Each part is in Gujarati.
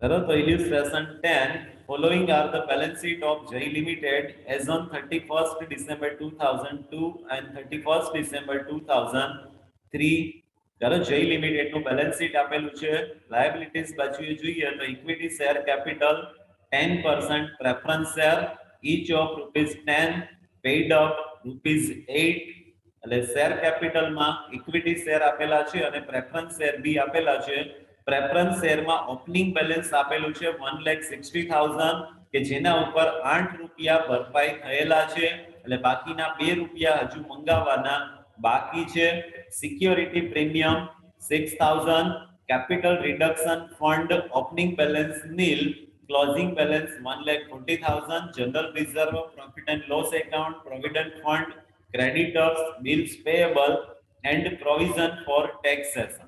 Bharat, illustration 10. Following are the balance sheet of Jai Limited as on 31st December 2002 and 31st December 2003. Bharat, Jai Limited નું balance sheet આપેલું છે. Liabilities બાજુએ જોઈએ તો equity share capital 10%, preference share each of rupees 10, paid up rupees 8. એટલે શેર કેપિટલમાં ઇક્વિટી શેર આપેલા છે અને પ્રેફરન્સ શેર બી આપેલા છે. પ્રેફરન્સ શેરમાં ઓપનિંગ બેલેન્સ આપેલું છે 1,60,000 કે જેના ઉપર 8 રૂપિયા ભરપાઈ થયેલા છે એટલે બાકીના 2 રૂપિયા હજુ મંગાવવાના બાકી છે. Security premium 6,000, capital reduction fund opening balance nil, closing balance 1,40,000, general reserve, profit and loss account, provident fund, creditors, bills payable and provision for taxation.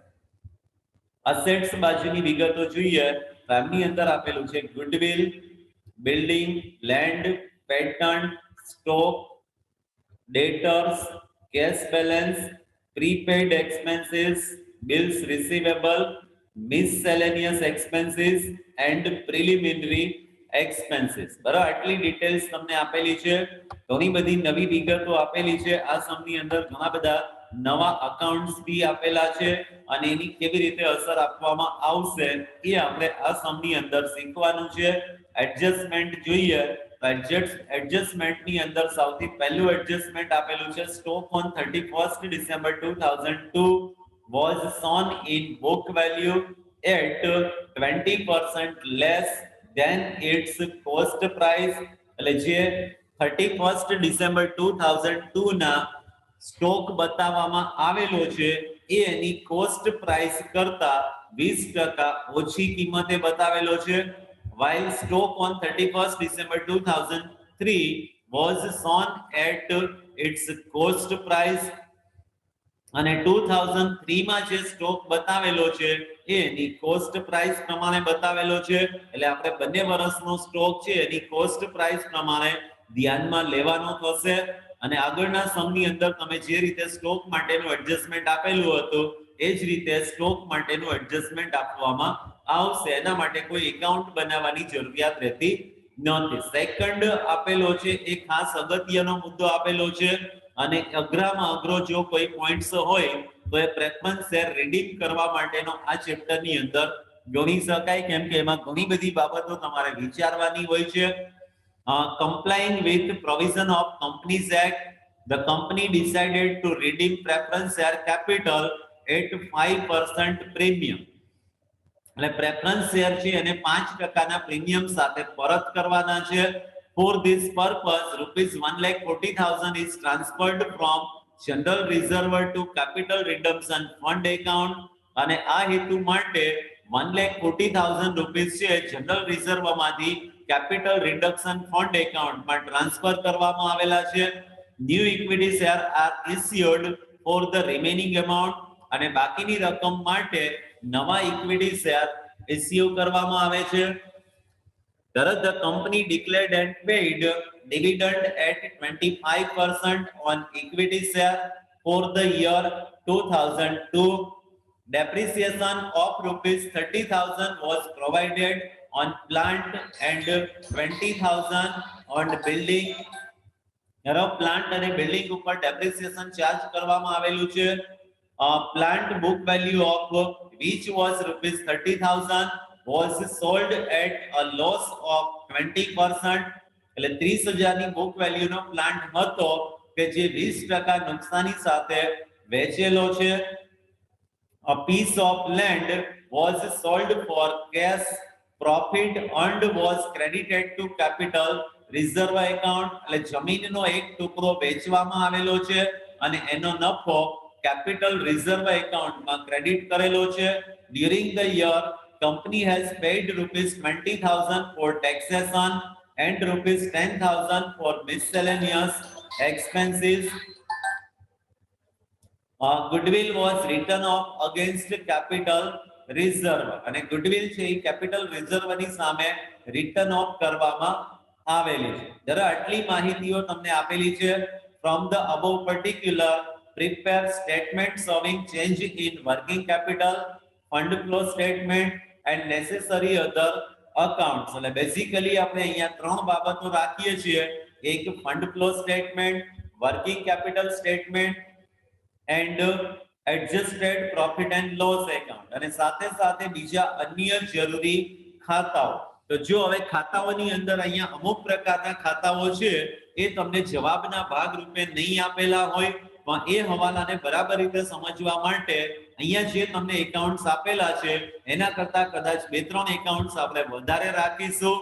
Assets બાજુની વિગતો જોઈએ તો આમની અંદર આપેલું છે goodwill, building, land, patent, stock, debtors, cash balance, prepaid expenses, bills receivable, miscellaneous expenses and preliminary expenses. બરાબર, આટલી ડિટેલ્સ તમને આપેલી છે. ઘણી બધી નવી વિગતો આપેલી છે. આ સમની અંદર ઘણા બધા નવા અકાઉન્ટ્સ બી આપેલા છે અને એની કેવી રીતે અસર આપવામાં આવશે એ આપણે આ સમની અંદર શીખવાનું છે. એડજસ્ટમેન્ટ જોઈએ તો એડજસ્ટમેન્ટની અંદર સૌથી પહેલું એડજસ્ટમેન્ટ આપેલું છે stock on 31st December 2002 was shown in book value at 20% less than its cost price. એટલે જે 31st December 2002 ના સ્ટોક બતાવવામાં આવેલો છે એ એની કોસ્ટ પ્રાઇસ કરતા 20% ઓછી કિંમતે બતાવેલો છે. while stock on 31st December 2003 was shown at its cost price અને 2003 માં જે સ્ટોક બતાવેલો છે એ એની કોસ્ટ પ્રાઇસ પ્રમાણે બતાવેલો છે. એટલે આપણે બંને વર્ષનો સ્ટોક છે એની કોસ્ટ પ્રાઇસ પ્રમાણે ધ્યાનમાં લેવાનો થશે. અને આગળના સમની અંદર તમે જે રીતે સ્ટોક માટેનું એડજસ્ટમેન્ટ આપેલું હતું એ જ રીતે સ્ટોક માટેનું એડજસ્ટમેન્ટ આપવામાં આવશે. એના માટે કોઈ એકાઉન્ટ બનાવવાની જરૂરિયાત રહેતી નથી. સેકન્ડ આપેલો છે એ ખાસ અગત્યનો મુદ્દો આપેલો છે અને અઘરામાં અઘરો જો કોઈ પોઈન્ટ્સ હોય તો એ પ્રેફરન્સ શેર રિડીમ કરવા માટેનો આ ચેપ્ટરની અંદર ગણી શકાય, કેમ કે એમાં ઘણી બધી બાબતો તમારે વિચારવાની હોય છે. Complying with provision of Companies Act, the company decided to redeem preference share capital at 5% premium. એટલે પ્રેફરન્સ શેર છે એને 5% પ્રીમિયમ સાથે પરત કરવાના છે. For this purpose, rupees 1,40,000 is transferred from general reserve to capital redemption fund account. અને આ હેતુ માટે 1,40,000 રૂપીસ છે જનરલ રિઝર્વ માંથી કેપિટલ રિડક્શન ફંડ એકાઉન્ટમાં ટ્રાન્સફર કરવામાં આવેલા છે. New equity share are issued for the remaining amount અને બાકીની રકમ માટે નવા ઇક્વિટી શેર ઇશ્યુ કરવામાં આવે છે. Thus, the company declared and paid dividend at 25% on equity share for the year 2002. Depreciation of rupees 30,000 was provided on plant and 20,000 on building. Plant અને બિલ્ડિંગ ઉપર ડેપ્રિસિએશન ચાર્જ કરવામાં આવેલું છે. Plant book value of which was rupees 30,000 was sold at a loss of 20%. એટલે 30,000 ની બુક વેલ્યુ નો પ્લાન્ટ હતો કે જે 20% નુકસાની સાથે વેચેલો છે. A piece of land was sold for cash. Profit earned was credited to capital reserve account. એટલે જમીનનો એક ટુકડો વેચવામાં આવેલો છે અને એનો નફો કેપિટલ રિઝર્વ એકાઉન્ટમાં ક્રેડિટ કરેલો છે. During the year, company has paid rupees 20,000 for taxation and rupees 10,000 for miscellaneous expenses. Goodwill was written off against capital reserve અને goodwill છે એ capital reserve ની સામે written off કરવામાં આવેલી છે. જરા આટલી માહિતીઓ તમને આપેલી છે. From the above particular, prepare statement showing change in working capital, fund flow statement, and necessary other accounts. એટલે બેઝિકલી આપણે અહીંયા ત્રણ બાબતો રાખીએ છીએ, એક fund flow statement, working capital statement and adjusted profit and loss account, અને સાથે સાથે બીજા અન્ય જરૂરી ખાતાઓ. તો જો હવે ખાતાઓની અંદર અહીંયા અમુક પ્રકારના ખાતાઓ છે એ તમને જવાબના ભાગ રૂપે નહીં આપેલા હોય, પણ એ હવાલાને બરાબર રીતે સમજવા માટે અહીંયા જે તમને એકાઉન્ટ્સ આપેલા છે એના કરતા કદાચ 2-3 એકાઉન્ટ્સ આપણે વધારે રાખીશું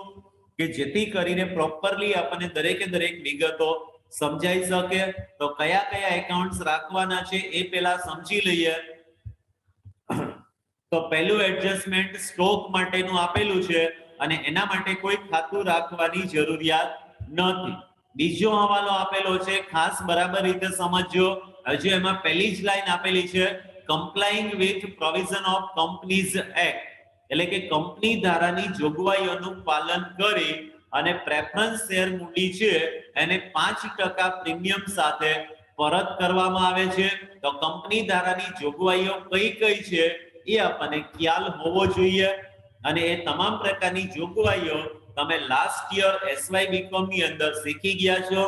કે જેથી કરીને પ્રોપરલી આપણને દરેકે દરેક વિગતો સમજાઈ શકે. તો કયા કયા એકાઉન્ટ્સ રાખવાના છે એ પહેલા સમજી લઈએ. તો પહેલું એડજસ્ટમેન્ટ સ્ટોક માટેનું આપેલું છે અને એના માટે કોઈ ખાતું રાખવાની જરૂરિયાત નથી. બીજો હવાલો આપેલો છે, ખાસ બરાબર રીતે સમજો. હજુ એમાં પહેલી જ લાઈન આપેલી છે, complying with provision of companies act, એટલે કે કંપની ધારાની જોગવાઈઓનું પાલન કરી અને પ્રેફરન્સ શેર મૂડી છે એને 5% પ્રીમિયમ સાથે પરત કરવામાં આવે છે. તો કંપની ધારાની જોગવાઈઓ કઈ કઈ છે એ આપણને ખ્યાલ હોવો જોઈએ, અને એ તમામ પ્રકારની જોગવાઈઓ તમે લાસ્ટ યર એસવાય બીકોમ ની અંદર શીખી ગયા છો.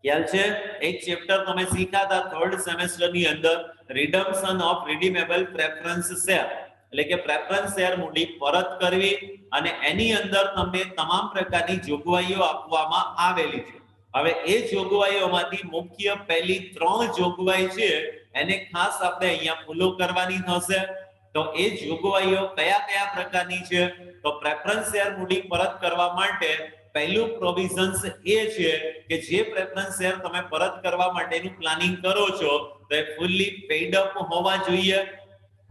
ખ્યાલ છે? એક ચેપ્ટર તમે શીખ્યા હતા 3rd સેમેસ્ટર ની અંદર, રિડમ્પશન ઓફ રિડીમેબલ પ્રેફરન્સ શેર, એટલે કે પ્રેફરન્સ શેર મૂડી પરત કરવી, અને એની અંદર તમને તમામ પ્રકારની જોગવાઈઓ આપવામાં આવેલી છે. હવે એ જોગવાઈઓમાંથી મુખ્ય પહેલી 3 જોગવાઈ છે એને ખાસ આપણે અહીંયા ફોલો કરવાની થશે. તો એ જોગવાઈઓ કયા કયા પ્રકારની છે? તો પ્રેફરન્સ શેર મૂડી પરત કરવા માટે પહેલું પ્રોવિઝન્સ એ છે કે જે પ્રેફરન્સ શેર તમે પરત કરવા માટેનું પ્લાનિંગ કરો છો તો એ ફૂલી પેઇડ અપ હોવા જોઈએ.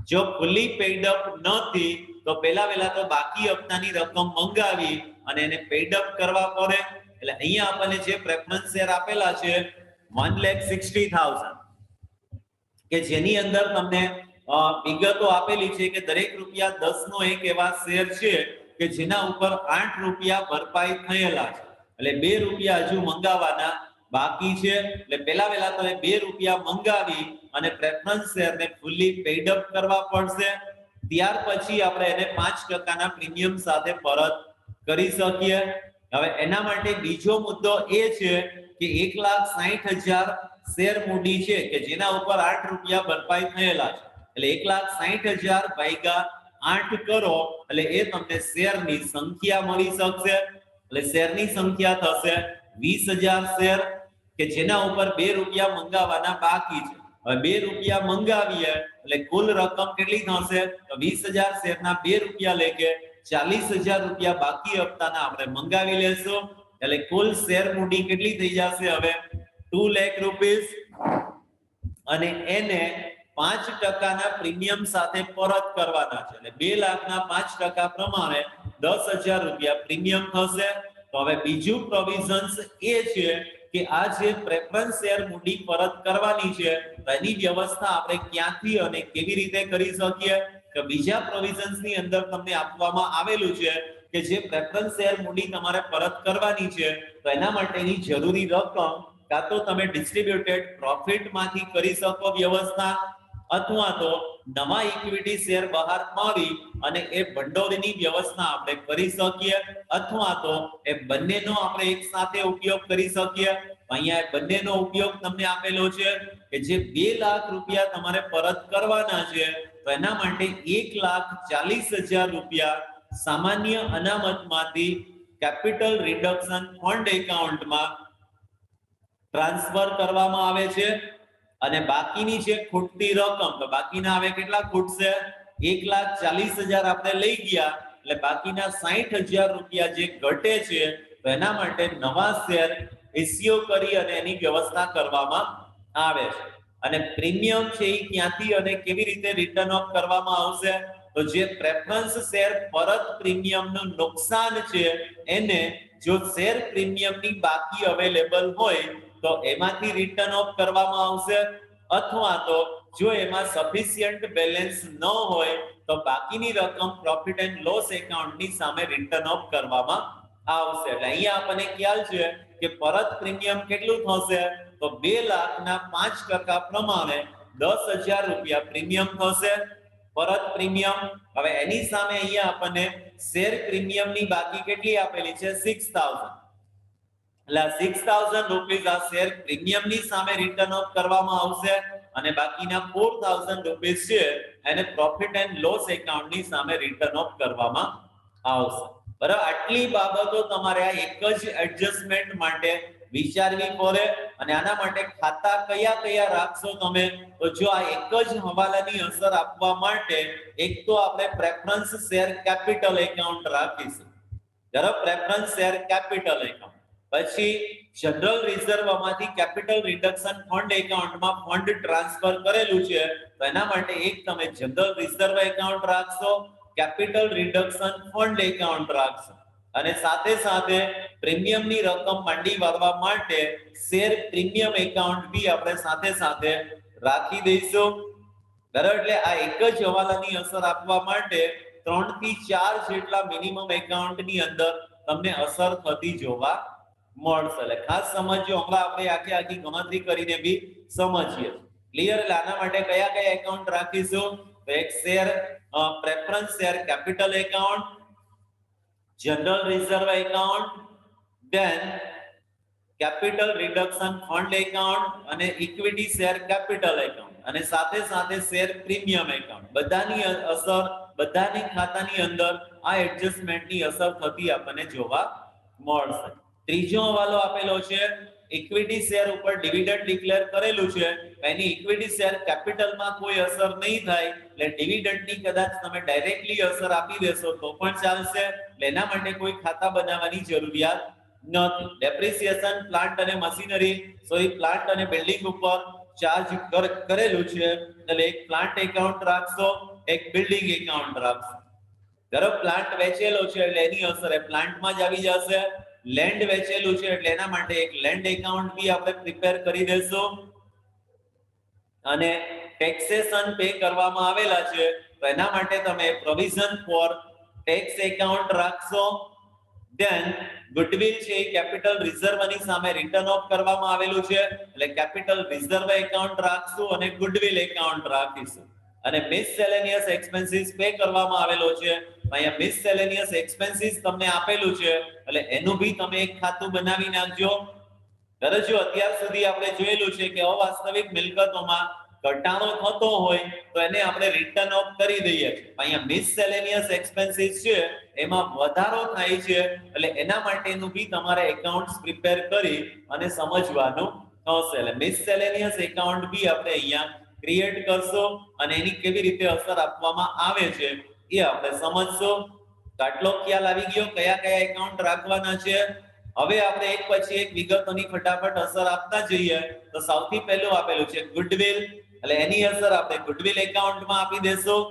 જો ફૂલી પેઇડ અપ નથી તો પહેલા તો બાકી હપ્તાની રકમ મંગાવી અને એને પેઇડ અપ કરવા પડે. એટલે અહીંયા આપણને જે પ્રેફરન્સ શેર આપેલા છે 1,60,000, કે જેની અંદર તમને વિગતો આપેલી છે કે દરેક ₹10 નો એક એવા શેર છે કે જેના ઉપર ₹8 ભરપાઈ થયેલા છે, એટલે ₹2 હજુ મંગાવવાના બાકી છે. એટલે પહેલા તો ₹2 મંગાવી અને પ્રેફરન્સ શેરને ફૂલી પેઇડ અપ કરવા પડશે. ત્યાર પછી આપણે એને 5% ના પ્રીમિયમ સાથે પરત કરી શકીએ. હવે એના માટે બીજો મુદ્દો એ છે કે 1,60,000 શેર મૂડી છે કે જેના ઉપર ₹8 ભરપાઈ થયેલા છે, એટલે 1,60,000 ભાગ્યા 8 કરો એટલે એ તમને શેરની સંખ્યા મળી શકશે. એટલે શેરની સંખ્યા થશે 20,000 શેર કે જેના ઉપર ₹2 મંગાવવાના બાકી છે. હવે ₹2 મંગાવીએ એટલે કુલ રકમ કેટલી થશે? તો 20,000 શેરના ₹2 લેકે ₹40,000 બાકી હપ્તાના આપણે મંગાવી લેશું. એટલે કુલ શેર મૂડી કેટલી થઈ જશે? હવે 2 લાખ રૂપિયા, અને એને 5% ના પ્રીમિયમ સાથે પરત કરવાના છે. એટલે 2 લાખના 5% પ્રમાણે ₹10,000 પ્રીમિયમ થશે. તો હવે બીજું પ્રોવિઝન્સ એ છે કે આ જે પ્રેફરન્સ શેર મૂડી પરત કરવાની છે એની વ્યવસ્થા આપણે ક્યાંથી અને કેવી રીતે કરી શકીએ? કે બીજા પ્રોવિઝન્સ ની અંદર તમને આપવામાં આવેલું છે કે જે પ્રેફરન્સ શેર મૂડી તમારે પરત કરવાની છે તો એના માટેની જરૂરી રકમ કાં તો તમે ડિસ્ટ્રીબ્યુટેડ પ્રોફિટ માંથી કરી શકો વ્યવસ્થા, અથવા તો નવા ઇક્વિટી શેર બહાર પાડી અને એ ભંડોળની વ્યવસ્થા આપણે કરી શકીએ, અથવા તો એ બંનેનો આપણે એક સાથે ઉપયોગ કરી શકીએ. અહીંયા બંનેનો ઉપયોગ તમને આપેલો છે કે જે 2 લાખ રૂપિયા તમારે પરત કરવાના છે તો એના માટે ₹1,40,000 સામાન્ય અનામતમાંથી કેપિટલ રિડક્શન ફંડ એકાઉન્ટમાં ટ્રાન્સફર કરવામાં આવે છે, અને બાકીની જે ખૂટતી રકમ, તો બાકીના હવે કેટલા ખૂટશે? 1,40,000 આપણે લઈ ગયા એટલે બાકીના ₹60,000 જે ઘટે છે તો એના માટે નવા શેર ઇસ્યુ કરી અને એની વ્યવસ્થા કરવામાં આવે છે. અને પ્રીમિયમ છે એ ક્યાંથી અને કેવી રીતે રિટર્ન ઓફ કરવામાં આવશે? તો જે પ્રેફરન્સ શેર પરત પ્રીમિયમનું નુકસાન છે એને જો શેર પ્રીમિયમની બાકી અવેલેબલ હોય તો એમાંથી રિટર્ન ઓફ કરવામાં આવશે, અથવા તો જો એમાં સફિશિયન્ટ બેલેન્સ ન હોય તો બાકીની રકમ પ્રોફિટ એન્ડ લોસ એકાઉન્ટની સામે રિટર્ન ઓફ કરવામાં આવશે. એટલે અહીંયા આપણને ખ્યાલ છે કે પરત પ્રીમિયમ કેટલું થશે? તો 2 લાખના 5% પ્રમાણે ₹10,000 પ્રીમિયમ થશે. પરત પ્રીમિયમ. હવે એની સામે અહીંયા આપણને શેર પ્રીમિયમની બાકી કેટલી આપેલી છે 6000. એટલે 6000 રૂપીસ આ શેર પ્રીમિયમની સામે રિટર્ન ઓફ કરવામાં આવશે અને બાકીના 4000 રૂપીસ છે એને પ્રોફિટ એન્ડ લોસ એકાઉન્ટની સામે રિટર્ન ઓફ કરવામાં આવશે. બરાબર, આટલી બાબતો તમારે આ એક જ એડજસ્ટમેન્ટ માટે વિચારવી પડે. અને આના માટે ખાતા કયા કયા રાખશો તમે? તો જો આ એક જ હવાલાની અસર આપવા માટે એક તો આપણે પ્રેફરન્સ શેર કેપિટલ એકાઉન્ટ રાખીશું. બરાબર, પ્રેફરન્સ શેર કેપિટલ એકાઉન્ટ. પછી જનરલ રિઝર્વમાંથી કેપિટલ રિડક્શન ફંડ એકાઉન્ટમાં ફંડ ટ્રાન્સફર કરેલું છે તો એના માટે એક તમે જનરલ રિઝર્વ એકાઉન્ટ રાખશો, કેપિટલ રિડક્શન ફંડ એકાઉન્ટ રાખશો અને સાથે સાથે પ્રીમિયમની રકમ માંડી વાળવા માટે શેર પ્રીમિયમ એકાઉન્ટ બી આપણે સાથે સાથે રાખી દઈશું. બરાબર, એટલે આ એક જ હવાલાની અસર આપવા માટે 3 થી 4 જેટલા મિનિમમ એકાઉન્ટની અંદર તમને અસર થતી જોવા મળશે. એટલે ખાસ સમજો, હમણાં આપણે આખી ગણતરી કરીને બી સમજીએ. ક્લિયર? એટલે આના માટે કયા કયા એકાઉન્ટ રાખીશું? તો એક share preference share capital account, general reserve account, then capital reduction fund account અને ઇક્વિટી શેર કેપિટલ એકાઉન્ટ અને સાથે સાથે શેર પ્રીમિયમ એકાઉન્ટ. બધાની અસર બધાની ખાતાની અંદર આ એડજસ્ટમેન્ટની અસર થતી આપણને જોવા મળશે. ત્રીજો હવાલો આપેલો છે ઇક્વિટી શેર ઉપર ડિવિડન્ડ ડિક્લેર કરેલું છે, એની ઇક્વિટી શેર કેપિટલમાં કોઈ અસર નહીં થાય એટલે ડિવિડન્ડની કદાચ તમે ડાયરેક્ટલી અસર આપી દેશો તો પણ ચાલશે. એના માટે કોઈ ખાતા બનાવવાની જરૂરિયાત નથી. ડેપ્રિસિએશન પ્લાન્ટ અને મશીનરી પ્લાન્ટ અને બિલ્ડિંગ ઉપર ચાર્જ કરેલું છે એટલે એક પ્લાન્ટ એકાઉન્ટ રાખશો, એક બિલ્ડિંગ એકાઉન્ટ રાખશો. બરાબર, પ્લાન્ટ વેચેલો છે એટલે એની અસર એ પ્લાન્ટમાં જ આવી જશે. લેન્ડ વેચેલું છે એટલે એના માટે એક લેન્ડ એકાઉન્ટ બી આપણે પ્રિપેર કરી દેશું અને ટેક્સેશન પે કરવામાં આવેલા છે તો એના માટે તમે પ્રોવિઝન ફોર ટેક્સ એકાઉન્ટ રાખશો. ધેન ગુડવિલ છે કેપિટલ રિઝર્વની સામે રિટર્ન ઓફ કરવામાં આવેલું છે એટલે કેપિટલ રિઝર્વ એકાઉન્ટ રાખશું અને ગુડવિલ એકાઉન્ટ રાખીશું. અને મિસસેલેનિયસ એક્સપેન્સીસ પે કરવામાં આવેલો છે. અહીંયા મિસસેલેનિયસ એક્સપેન્સીસ તમને આપેલું છે એટલે એનું બી તમે એક ખાતું બનાવી નાખજો. જો અત્યાર સુધી આપણે જોયેલું છે કે અવાસ્તવિક મિલકતોમાં ઘટાડો થતો હોય તો એને આપણે રિટર્ન ઓફ કરી દઈએ છીએ. અહીંયા મિસસેલેનિયસ એક્સપેન્સીસ છે એમાં વધારો થાય છે એટલે એના માટેનું બી તમારે એકાઉન્ટ્સ પ્રિપેર કરી અને સમજવાનું થશે. એટલે મિસસેલેનિયસ એકાઉન્ટ બી આપણે અહીંયા ક્રિએટ કરશો અને એની કેવી રીતે અસર આપવામાં આવે છે એ આપણે સમજશું. આટલો ખ્યાલ આવી ગયો કયા કયા એકાઉન્ટ રાખવાના છે. હવે આપણે એક પછી એક વિગતોની ફટાફટ અસર આપતા જઈએ. તો સૌથી પહેલું આપેલું છે ગુડવિલ એટલે એની અસર આપણે ગુડવિલ એકાઉન્ટમાં આપી દેશું.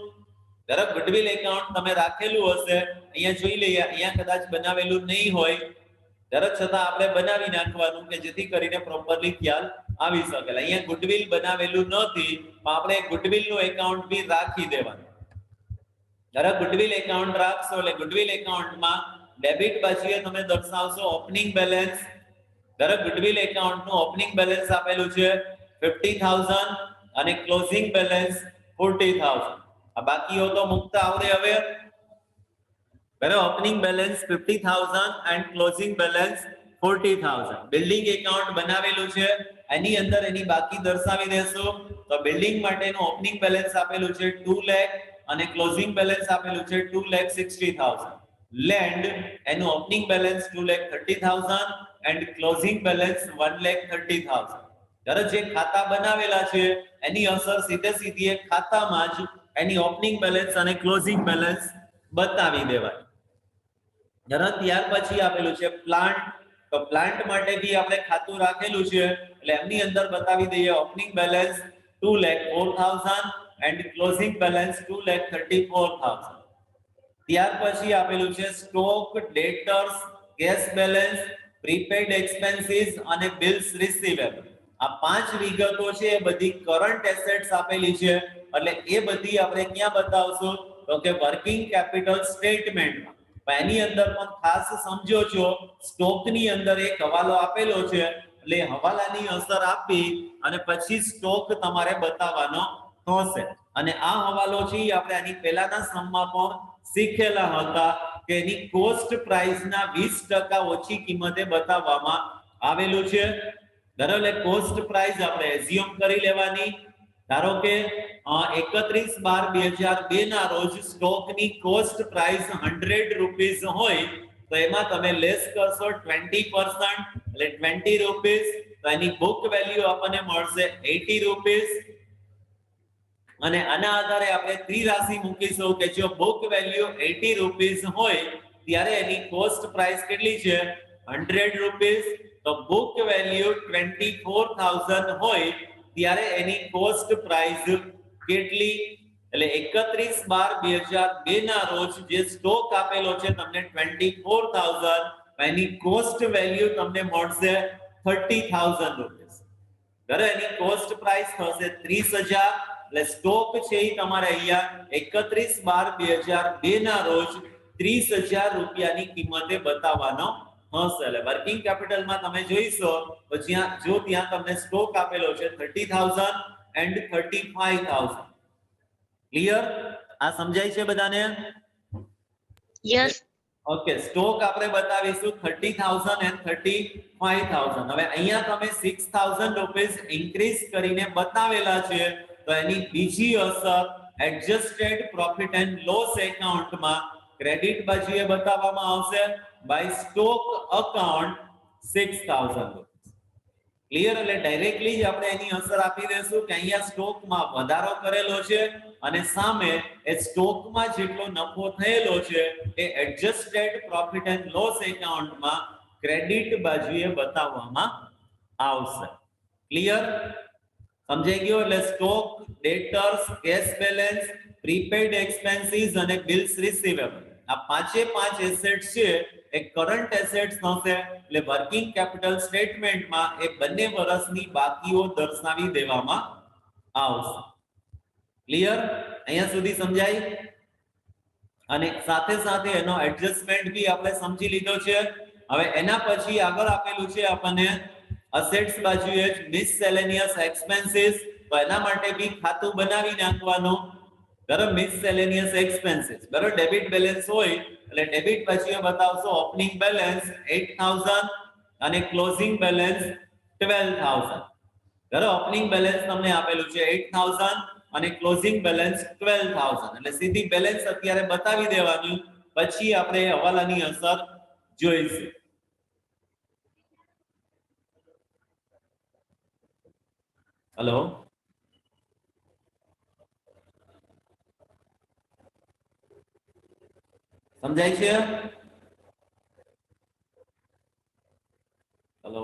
બરાબર, ગુડવિલ એકાઉન્ટ તમે રાખેલું હશે, અહીંયા જોઈ લઈએ, અહીંયા કદાચ બનાવેલું નહીં હોય, દરજ છતાં આપણે બનાવી નાખવાનું કે જેથી કરીને પ્રોપરલી ખ્યાલ આવી શકે. અહીંયા ગુડવિલ બનાવેલું નથી પણ આપણે ગુડવિલ નું એકાઉન્ટ બી રાખી દેવાનું. બરાબર, ગુડવિલ એકાઉન્ટ રાખશો એટલે ગુડવિલ એકાઉન્ટમાં ડેબિટ બાજુએ તમે દર્શાવશો ઓપનિંગ બેલેન્સ. બરાબર, ગુડવિલ એકાઉન્ટ નું ઓપનિંગ બેલેન્સ આપેલું છે 50,000 અને ક્લોઝિંગ બેલેન્સ 40,000. આ બાકીઓ તો મુક્ત આવડે હવે. બરાબર, opening balance 50,000 and closing balance 40,000. Building account બનાવેલું છે એની અંદર એની બાકી દર્શાવી દેશો. તો બિલ્ડિંગ માટેનું ઓપનિંગ બેલેન્સ આપેલું છે 2 લાખ અને ક્લોઝિંગ બેલેન્સ આપેલું છે 2,60,000. લેન્ડ એનું opening balance 2,30,000 and closing balance 1,30,000. જ્યારે જે ખાતા બનાવેલા છે એની અસર સીધી એક ખાતામાં જ એની ઓપનિંગ બેલેન્સ અને ક્લોઝિંગ બેલેન્સ બતાવી દેવાય. ત્યાર પછી આપેલું છે પ્લાન્ટ. તો પ્લાન્ટ માટે બી આપણે ખાતું રાખેલું છે એટલે એમની અંદર બતાવી દઈએ opening balance 2,04,000 and closing balance 2,34,000. ત્યાર પછી આપેલું છે stock, debtors, cash balance, prepaid expenses અને બિલ્સ રિસીવેબલ. આ 5 વિગતો છે એ બધી કરંટ એસેટ્સ આપેલી છે એટલે એ બધી આપણે ક્યાં બતાવશું તો કે વર્કિંગ કેપિટલ સ્ટેટમેન્ટમાં. એની અંદર પણ ખાસ સમજો છો સ્ટોકની અંદર એક હવાલો આપેલો છે એટલે હવાલાની અસર આપી અને પછી સ્ટોક તમારે બતાવવાનો થશે. અને આ હવાલો છે ઈ આપણે આની પહેલાના સમમાં પણ શીખેલા હતા કે એની કોસ્ટ પ્રાઇસના 20% ઓછી કિંમતે બતાવવામાં આવેલું છે. બરાબર, એટલે કોસ્ટ પ્રાઇસ આપણે એઝ્યુમ કરી લેવાની. ધારો કે 31/12/2002 ના રોજ સ્ટોકની કોસ્ટ પ્રાઇસ 100 રૂપીસ હોય તો એમાં તમે લેસ કરશો 20%, એટલે 20 રૂપીસ, તો એની બુક વેલ્યુ આપણને મળશે 80 રૂપીસ. અને આના આધારે આપણે ત્રિરાશિ મૂકીશું કે જો બુક વેલ્યુ 80 રૂપીસ હોય ત્યારે એની કોસ્ટ પ્રાઇસ કેટલી છે 100 રૂપીસ, તો બુક વેલ્યુ 24,000 હોય ત્યારે એની કોસ્ટ પ્રાઇસ કેટલી, એટલે 31/12/2002 ના રોજ જે સ્ટોક આપેલો છે તમને 24,000, એની કોસ્ટ વેલ્યુ તમને મળશે 30,000 રૂપીસ. બરાબર, એની કોસ્ટ પ્રાઇસ થશે 30,000, એટલે સ્ટોક છે એ તમારે અહીંયા 31/12/2002 ના રોજ 30,000 રૂપિયાની કિંમતે બતાવવાનો હશે. એટલે વર્કિંગ કેપિટલમાં તમે જોઈશો તો જો ત્યાં તમને સ્ટોક આપેલો છે 30,000 and 35,000. ક્લિયર? આ સમજાય છે બધાને? યસ. ઓકે, સ્ટોક આપણે બતાવીશું 30,000 and 35,000. હવે અહીંયા તમે 6,000 રૂપીસ ઇન્ક્રીઝ કરીને બતાવેલા છે તો એની બીજી અસર એડજસ્ટેડ પ્રોફિટ એન્ડ લોસ એકાઉન્ટમાં ક્રેડિટ બાજુએ બતાવવામાં આવશે by stock account 6,000 rupees. Clear? એટલે ડાયરેક્ટલી જ આપણે એની અસર આપી દેશું કે અહીંયા સ્ટોકમાં વધારો કરેલો છે અને સામે એ સ્ટોકમાં જેટલો નફો થયેલો છે એ એડજસ્ટેડ પ્રોફિટ એન્ડ લોસ એકાઉન્ટમાં ક્રેડિટ બાજુએ બતાવવામાં આવશે. ક્લિયર? સમજાઈ ગયો? એટલે stock, debtors, cash balance, prepaid expenses અને બિલ્સ રિસીવેબલ, આ પાંચે પાંચ એસેટ્સ છે એ કરન્ટ એસેટ્સ થશે. એટલે વર્કિંગ કેપિટલ સ્ટેટમેન્ટમાં એ બંને વર્ષની બાકીઓ દર્શાવી દેવામાં આવશે. ક્લિયર? અહીંયા સુધી સમજાય? અને સાથે સાથે એનો એડજસ્ટમેન્ટ બી આપણે સમજી લીધો છે. હવે એના પછી આગળ આપેલું છે આપણને અસેટ્સ બાજુએ મિસસેલેનિયસ એક્સપેન્સીસ, તો એના માટે બી ખાતું બનાવી નાખવાનું. બરાબર, મિસસેલેનિયસ એક્સપેન્સીસ, બરાબર, ડેબિટ બેલેન્સ હોય એટલે ડેબિટ બાજુએ બતાવશો ઓપનિંગ બેલેન્સ 8,000 અને ક્લોઝિંગ બેલેન્સ 12,000. બરાબર, ઓપનિંગ બેલેન્સ તમને આપેલું છે 8,000 અને ક્લોઝિંગ બેલેન્સ 12,000, એટલે સીધી બેલેન્સ અત્યારે બતાવી દેવાની, પછી આપણે હવાલાની અસર જોઈશું. હેલો, સમજાય છે? હેલો.